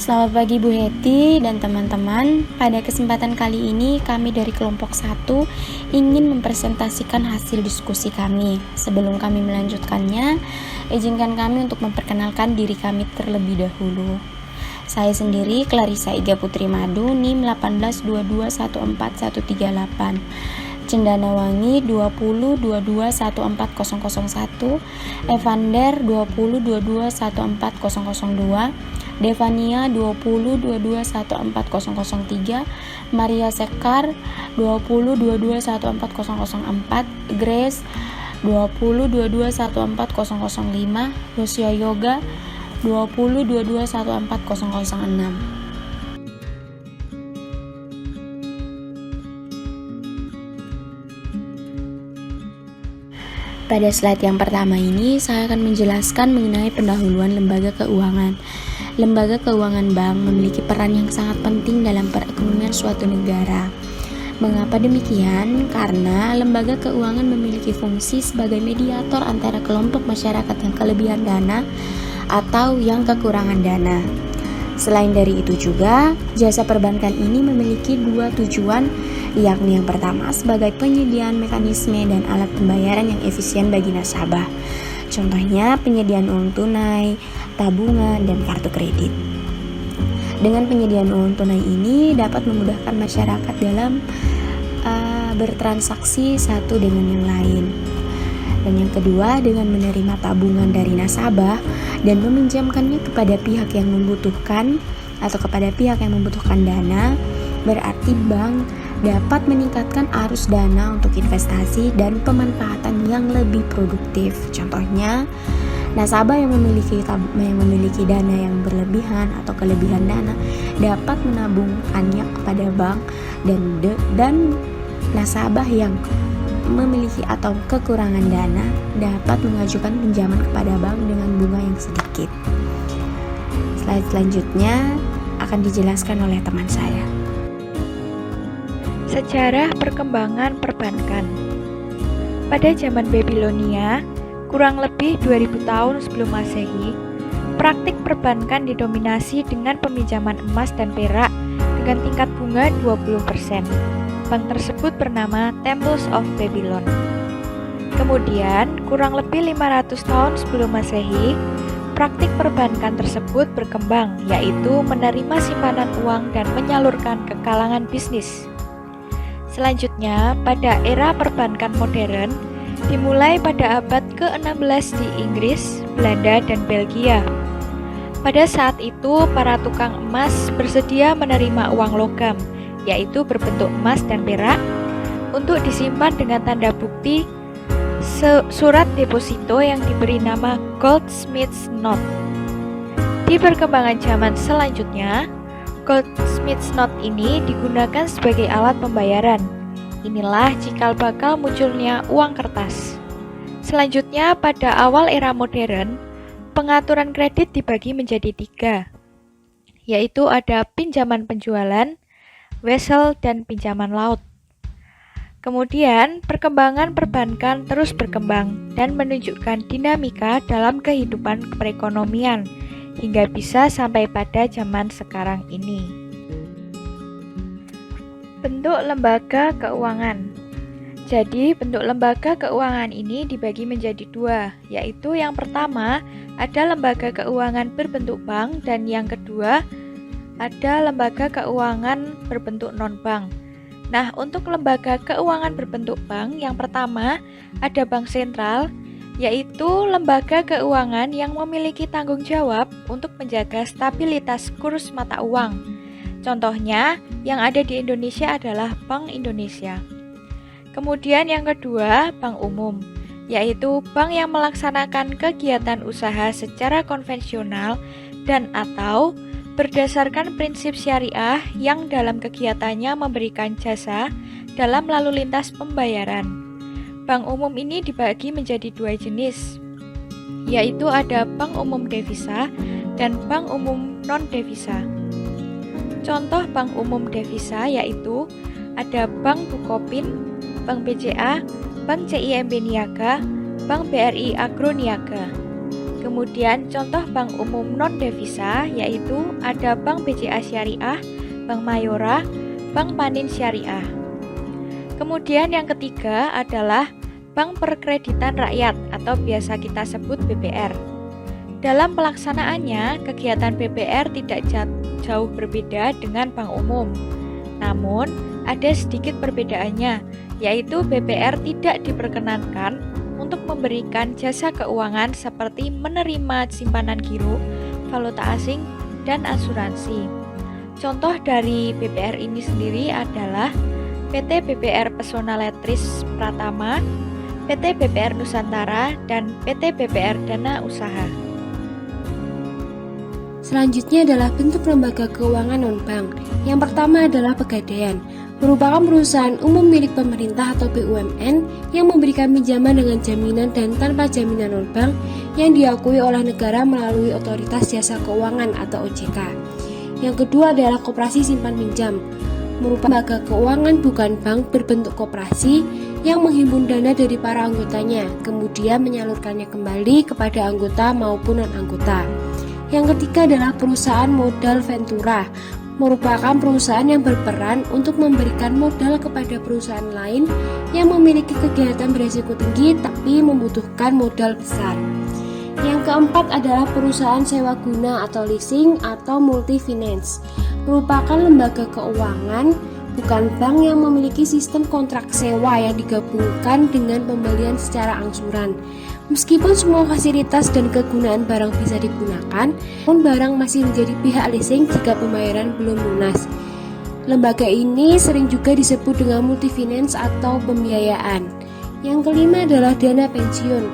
Selamat pagi Bu Heti dan teman-teman. Pada kesempatan kali ini kami dari kelompok 1 ingin mempresentasikan hasil diskusi kami. Sebelum kami melanjutkannya, izinkan kami untuk memperkenalkan diri kami terlebih dahulu. Saya sendiri Clarissa Iga Putri Madu, NIM 182214138. Cendana Wangi 2022140001, Evander 2022140002, Devania 2022140003, Maria Sekar 2022140004, Grace 2022140005, Lucia Yoga 2022140006. Pada slide yang pertama ini, saya akan menjelaskan mengenai pendahuluan lembaga keuangan. Lembaga keuangan bank memiliki peran yang sangat penting dalam perekonomian suatu negara. Mengapa demikian? Karena lembaga keuangan memiliki fungsi sebagai mediator antara kelompok masyarakat yang kelebihan dana atau yang kekurangan dana. Selain dari itu juga, jasa perbankan ini memiliki dua tujuan, yakni yang pertama sebagai penyediaan mekanisme dan alat pembayaran yang efisien bagi nasabah. Contohnya penyediaan uang tunai, tabungan, dan kartu kredit. Dengan penyediaan uang tunai ini dapat memudahkan masyarakat dalam bertransaksi satu dengan yang lain. Dan yang kedua, dengan menerima tabungan dari nasabah dan meminjamkannya kepada pihak yang membutuhkan atau kepada pihak yang membutuhkan dana, berarti bank dapat meningkatkan arus dana untuk investasi dan pemanfaatan yang lebih produktif. Contohnya, nasabah yang memiliki dana yang berlebihan atau kelebihan dana dapat menabungkannya kepada bank, dan nasabah yang memiliki atau kekurangan dana dapat mengajukan pinjaman kepada bank dengan bunga yang sedikit. Slide selanjutnya akan dijelaskan oleh teman saya. Sejarah perkembangan perbankan. Pada zaman Babilonia, kurang lebih 2000 tahun sebelum Masehi, praktik perbankan didominasi dengan peminjaman emas dan perak dengan tingkat bunga 20%. Bank tersebut bernama Temples of Babylon. Kemudian, kurang lebih 500 tahun sebelum Masehi, praktik perbankan tersebut berkembang, yaitu menerima simpanan uang dan menyalurkan ke kalangan bisnis. Selanjutnya, pada era perbankan modern, dimulai pada abad ke-16 di Inggris, Belanda, dan Belgia. Pada saat itu, para tukang emas bersedia menerima uang logam, yaitu berbentuk emas dan perak, untuk disimpan dengan tanda bukti surat deposito yang diberi nama Goldsmith's Note. Di perkembangan zaman selanjutnya, Goldsmith's Note ini digunakan sebagai alat pembayaran. Inilah cikal bakal munculnya uang kertas. Selanjutnya, pada awal era modern, pengaturan kredit dibagi menjadi 3, yaitu ada pinjaman penjualan, wesel, dan pinjaman laut. Kemudian, perkembangan perbankan terus berkembang dan menunjukkan dinamika dalam kehidupan perekonomian hingga bisa sampai pada zaman sekarang ini. Bentuk lembaga keuangan. Jadi, bentuk lembaga keuangan ini dibagi menjadi 2, yaitu yang pertama ada lembaga keuangan berbentuk bank dan yang kedua ada lembaga keuangan berbentuk non-bank. Nah, untuk lembaga keuangan berbentuk bank, yang pertama ada bank sentral, yaitu lembaga keuangan yang memiliki tanggung jawab untuk menjaga stabilitas kurs mata uang. Contohnya, yang ada di Indonesia adalah Bank Indonesia. Kemudian yang kedua, bank umum, yaitu bank yang melaksanakan kegiatan usaha secara konvensional dan atau berdasarkan prinsip syariah yang dalam kegiatannya memberikan jasa dalam lalu lintas pembayaran. Bank umum ini dibagi menjadi 2 jenis, yaitu ada bank umum devisa dan bank umum non-devisa. Contoh bank umum devisa yaitu ada Bank Bukopin, Bank BCA, Bank CIMB Niaga, Bank BRI Agro Niaga. Kemudian contoh bank umum non-devisa yaitu ada Bank BCA Syariah, Bank Mayora, Bank Panin Syariah. Kemudian yang ketiga adalah Bank Perkreditan Rakyat atau biasa kita sebut BPR. Dalam pelaksanaannya, kegiatan BPR tidak jauh berbeda dengan bank umum. Namun, ada sedikit perbedaannya, yaitu BPR tidak diperkenankan untuk memberikan jasa keuangan seperti menerima simpanan giro, valuta asing, dan asuransi. Contoh dari BPR ini sendiri adalah PT BPR Pesona Letris Pratama, PT BPR Nusantara, dan PT BPR Dana Usaha. Selanjutnya adalah bentuk lembaga keuangan non-bank. Yang pertama adalah Pegadaian, merupakan perusahaan umum milik pemerintah atau BUMN yang memberikan pinjaman dengan jaminan dan tanpa jaminan non-bank yang diakui oleh negara melalui Otoritas Jasa Keuangan atau OJK. Yang kedua adalah Koperasi Simpan Pinjam, merupakan lembaga keuangan bukan bank berbentuk koperasi yang menghimpun dana dari para anggotanya, kemudian menyalurkannya kembali kepada anggota maupun non-anggota. Yang ketiga adalah perusahaan modal ventura, merupakan perusahaan yang berperan untuk memberikan modal kepada perusahaan lain yang memiliki kegiatan berisiko tinggi tapi membutuhkan modal besar. Yang keempat adalah perusahaan sewa guna atau leasing atau multi-finance, merupakan lembaga keuangan bukan bank yang memiliki sistem kontrak sewa yang digabungkan dengan pembelian secara angsuran. Meskipun semua fasilitas dan kegunaan barang bisa digunakan, namun barang masih menjadi pihak leasing jika pembayaran belum lunas. Lembaga ini sering juga disebut dengan multi-finance atau pembiayaan. Yang kelima adalah dana pensiun,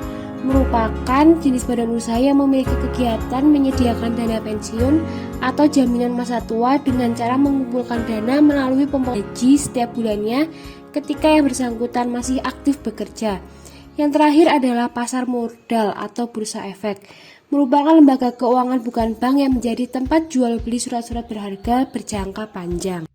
merupakan jenis badan usaha yang memiliki kegiatan menyediakan dana pensiun atau jaminan masa tua dengan cara mengumpulkan dana melalui pemotongan gaji setiap bulannya ketika yang bersangkutan masih aktif bekerja. Yang terakhir adalah pasar modal atau bursa efek, merupakan lembaga keuangan bukan bank yang menjadi tempat jual beli surat-surat berharga berjangka panjang.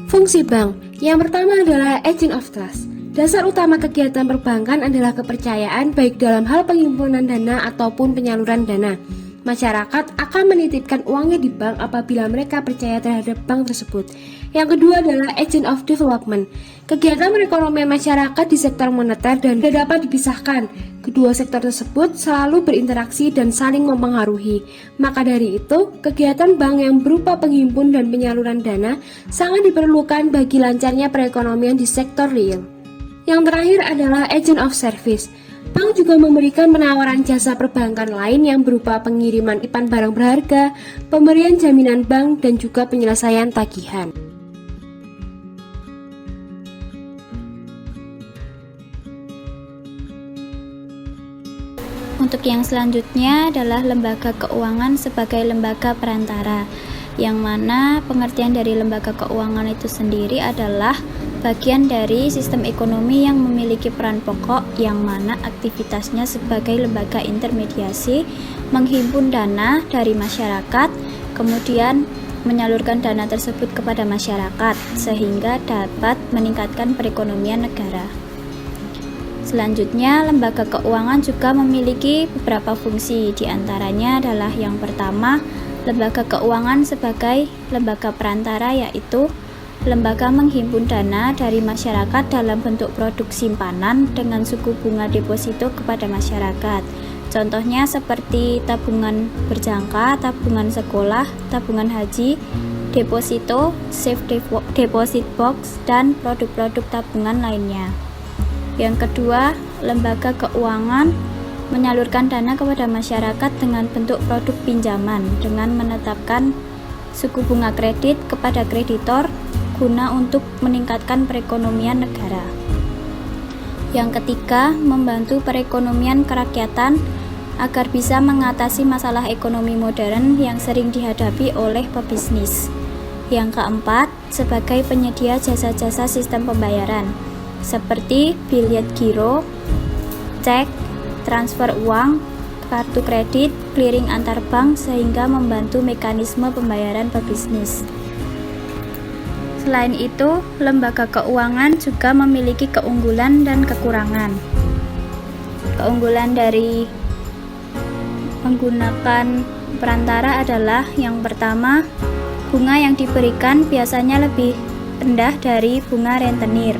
Fungsi bank yang pertama adalah agent of trust. Dasar utama kegiatan perbankan adalah kepercayaan baik dalam hal penghimpunan dana ataupun penyaluran dana. Masyarakat akan menitipkan uangnya di bank apabila mereka percaya terhadap bank tersebut. Yang kedua adalah agent of development. Kegiatan perekonomian masyarakat di sektor moneter dan tidak dapat dipisahkan. Kedua sektor tersebut selalu berinteraksi dan saling mempengaruhi. Maka dari itu, kegiatan bank yang berupa penghimpun dan penyaluran dana sangat diperlukan bagi lancarnya perekonomian di sektor real. Yang terakhir adalah agent of service. Bank juga memberikan penawaran jasa perbankan lain yang berupa pengiriman titipan barang berharga, pemberian jaminan bank, dan juga penyelesaian tagihan. Untuk yang selanjutnya adalah lembaga keuangan sebagai lembaga perantara, yang mana pengertian dari lembaga keuangan itu sendiri adalah bagian dari sistem ekonomi yang memiliki peran pokok yang mana aktivitasnya sebagai lembaga intermediasi menghimpun dana dari masyarakat, kemudian menyalurkan dana tersebut kepada masyarakat sehingga dapat meningkatkan perekonomian negara. Selanjutnya, lembaga keuangan juga memiliki beberapa fungsi, diantaranya adalah yang pertama, lembaga keuangan sebagai lembaga perantara, yaitu lembaga menghimpun dana dari masyarakat dalam bentuk produk simpanan dengan suku bunga deposito kepada masyarakat. Contohnya seperti tabungan berjangka, tabungan sekolah, tabungan haji, deposito, safe deposit box, dan produk-produk tabungan lainnya. Yang kedua, lembaga keuangan menyalurkan dana kepada masyarakat dengan bentuk produk pinjaman dengan menetapkan suku bunga kredit kepada kreditor guna untuk meningkatkan perekonomian negara. Yang ketiga, membantu perekonomian kerakyatan agar bisa mengatasi masalah ekonomi modern yang sering dihadapi oleh pebisnis. Yang keempat, sebagai penyedia jasa-jasa sistem pembayaran seperti biliet giro, cek, transfer uang, kartu kredit, clearing antar bank sehingga membantu mekanisme pembayaran pebisnis. Selain itu, lembaga keuangan juga memiliki keunggulan dan kekurangan. Keunggulan dari menggunakan perantara adalah yang pertama, bunga yang diberikan biasanya lebih rendah dari bunga rentenir.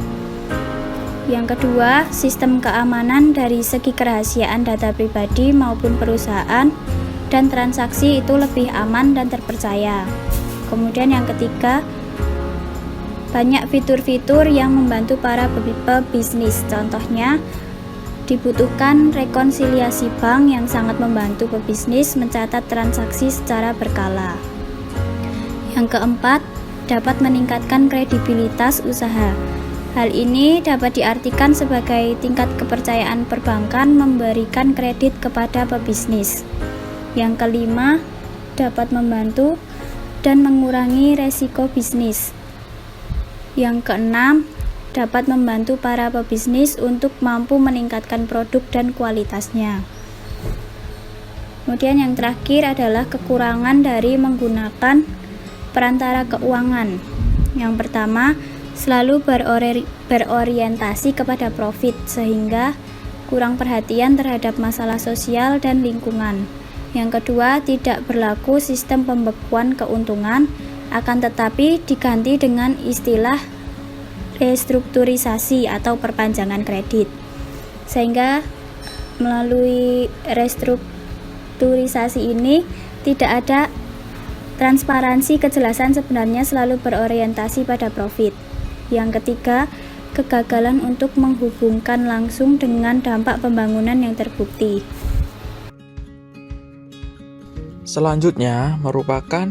Yang kedua, sistem keamanan dari segi kerahasiaan data pribadi maupun perusahaan dan transaksi itu lebih aman dan terpercaya. Kemudian yang ketiga, banyak fitur-fitur yang membantu para pebisnis. Contohnya, dibutuhkan rekonsiliasi bank yang sangat membantu pebisnis mencatat transaksi secara berkala. Yang keempat, dapat meningkatkan kredibilitas usaha. Hal ini dapat diartikan sebagai tingkat kepercayaan perbankan memberikan kredit kepada pebisnis. Yang kelima, dapat membantu dan mengurangi resiko bisnis. Yang keenam, dapat membantu para pebisnis untuk mampu meningkatkan produk dan kualitasnya. Kemudian yang terakhir adalah kekurangan dari menggunakan perantara keuangan. Yang pertama, selalu berorientasi kepada profit sehingga kurang perhatian terhadap masalah sosial dan lingkungan. Yang kedua, tidak berlaku sistem pembekuan keuntungan, akan tetapi diganti dengan istilah restrukturisasi atau perpanjangan kredit. Sehingga melalui restrukturisasi ini tidak ada transparansi, kejelasan, sebenarnya selalu berorientasi pada profit. Yang ketiga, kegagalan untuk menghubungkan langsung dengan dampak pembangunan yang terbukti. Selanjutnya merupakan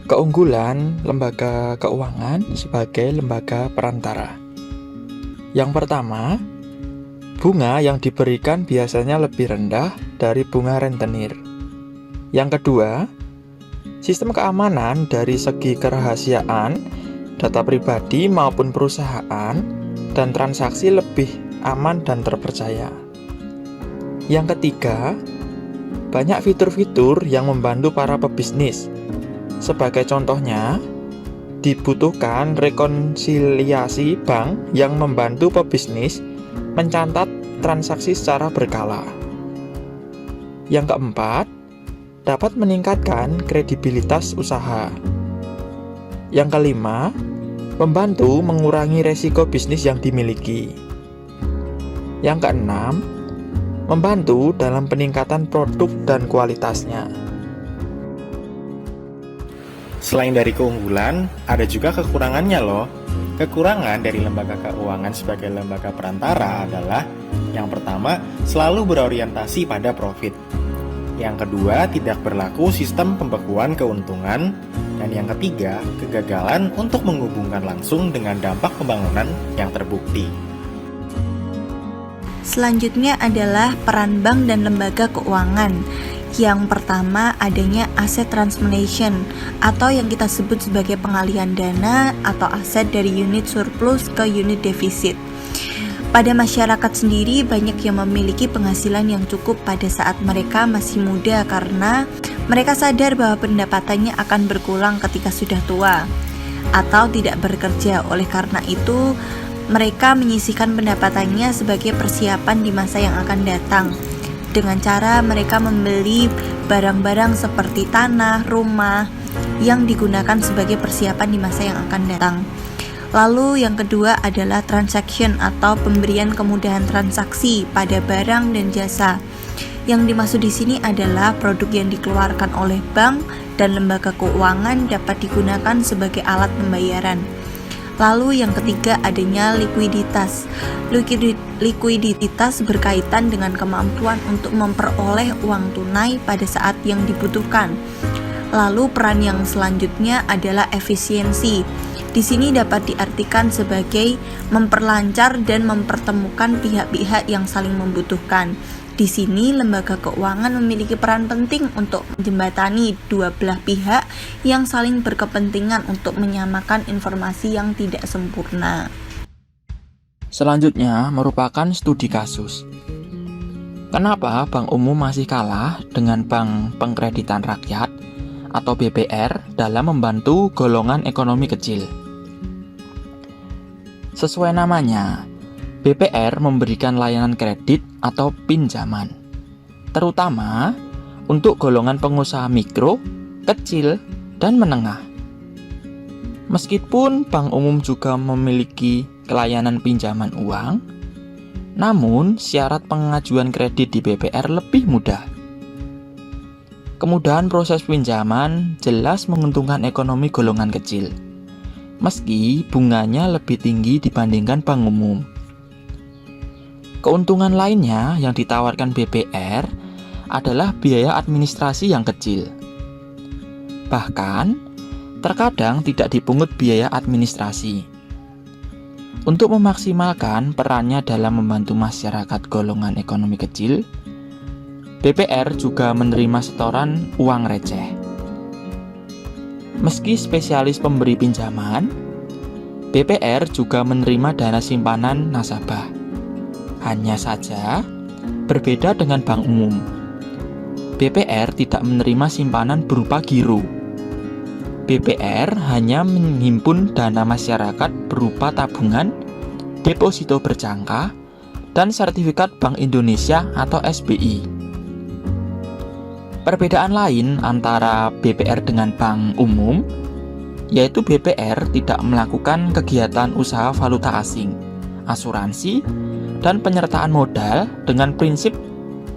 keunggulan lembaga keuangan sebagai lembaga perantara. Yang pertama, bunga yang diberikan biasanya lebih rendah dari bunga rentenir. Yang kedua, sistem keamanan dari segi kerahasiaan data pribadi maupun perusahaan dan transaksi lebih aman dan terpercaya. Yang ketiga, banyak fitur-fitur yang membantu para pebisnis. Sebagai contohnya, dibutuhkan rekonsiliasi bank yang membantu pebisnis mencatat transaksi secara berkala. Yang keempat, dapat meningkatkan kredibilitas usaha. Yang kelima, membantu mengurangi resiko bisnis yang dimiliki. Yang keenam, membantu dalam peningkatan produk dan kualitasnya. Selain dari keunggulan, ada juga kekurangannya loh. Kekurangan dari lembaga keuangan sebagai lembaga perantara adalah yang pertama, selalu berorientasi pada profit. Yang kedua, tidak berlaku sistem pembekuan keuntungan. Dan yang ketiga, kegagalan untuk menghubungkan langsung dengan dampak pembangunan yang terbukti. Selanjutnya adalah peran bank dan lembaga keuangan. Yang pertama, adanya aset transformation atau yang kita sebut sebagai pengalihan dana atau aset dari unit surplus ke unit defisit. Pada masyarakat sendiri banyak yang memiliki penghasilan yang cukup pada saat mereka masih muda karena mereka sadar bahwa pendapatannya akan berkurang ketika sudah tua atau tidak bekerja. Oleh karena itu, mereka menyisihkan pendapatannya sebagai persiapan di masa yang akan datang. Dengan cara mereka membeli barang-barang seperti tanah, rumah yang digunakan sebagai persiapan di masa yang akan datang. Lalu yang kedua adalah transaction atau pemberian kemudahan transaksi pada barang dan jasa. Yang dimaksud di sini adalah produk yang dikeluarkan oleh bank dan lembaga keuangan dapat digunakan sebagai alat pembayaran. Lalu yang ketiga adanya likuiditas. Likuiditas berkaitan dengan kemampuan untuk memperoleh uang tunai pada saat yang dibutuhkan. Lalu peran yang selanjutnya adalah efisiensi. Di sini dapat diartikan sebagai memperlancar dan mempertemukan pihak-pihak yang saling membutuhkan. Di sini lembaga keuangan memiliki peran penting untuk menjembatani dua belah pihak yang saling berkepentingan untuk menyamakan informasi yang tidak sempurna. Selanjutnya merupakan studi kasus. Kenapa Bank Umum masih kalah dengan Bank Pengkreditan Rakyat atau BPR dalam membantu golongan ekonomi kecil? Sesuai namanya, BPR memberikan layanan kredit atau pinjaman, terutama untuk golongan pengusaha mikro, kecil, dan menengah. Meskipun Bank Umum juga memiliki layanan pinjaman uang, namun syarat pengajuan kredit di BPR lebih mudah. Kemudahan proses pinjaman jelas menguntungkan ekonomi golongan kecil, meski bunganya lebih tinggi dibandingkan Bank Umum. Keuntungan lainnya yang ditawarkan BPR adalah biaya administrasi yang kecil. Bahkan, terkadang tidak dipungut biaya administrasi. Untuk memaksimalkan perannya dalam membantu masyarakat golongan ekonomi kecil, BPR juga menerima setoran uang receh. Meski spesialis pemberi pinjaman, BPR juga menerima dana simpanan nasabah. Hanya saja, berbeda dengan Bank Umum. BPR tidak menerima simpanan berupa giro. BPR hanya menghimpun dana masyarakat berupa tabungan, deposito berjangka, dan sertifikat Bank Indonesia atau SBI. Perbedaan lain antara BPR dengan Bank Umum, yaitu BPR tidak melakukan kegiatan usaha valuta asing, asuransi, dan penyertaan modal dengan prinsip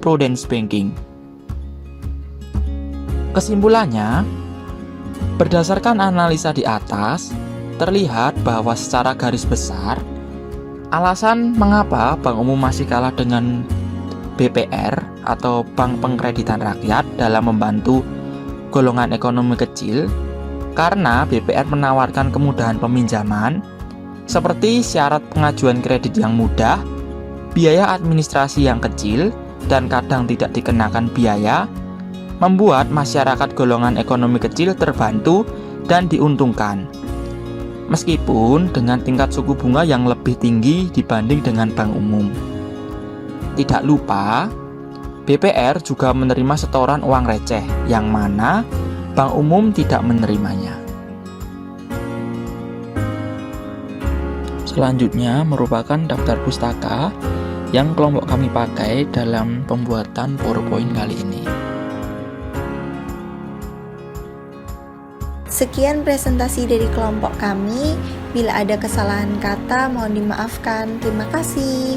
prudence banking. Kesimpulannya, berdasarkan analisa di atas, terlihat bahwa secara garis besar, alasan mengapa Bank Umum masih kalah dengan BPR atau Bank Pengkreditan Rakyat dalam membantu golongan ekonomi kecil, karena BPR menawarkan kemudahan peminjaman, seperti syarat pengajuan kredit yang mudah, biaya administrasi yang kecil, dan kadang tidak dikenakan biaya, membuat masyarakat golongan ekonomi kecil terbantu dan diuntungkan. Meskipun dengan tingkat suku bunga yang lebih tinggi dibanding dengan Bank Umum. Tidak lupa, BPR juga menerima setoran uang receh, yang mana Bank Umum tidak menerimanya. Selanjutnya merupakan daftar pustaka yang kelompok kami pakai dalam pembuatan PowerPoint kali ini. Sekian presentasi dari kelompok kami. Bila ada kesalahan kata, mohon dimaafkan. Terima kasih.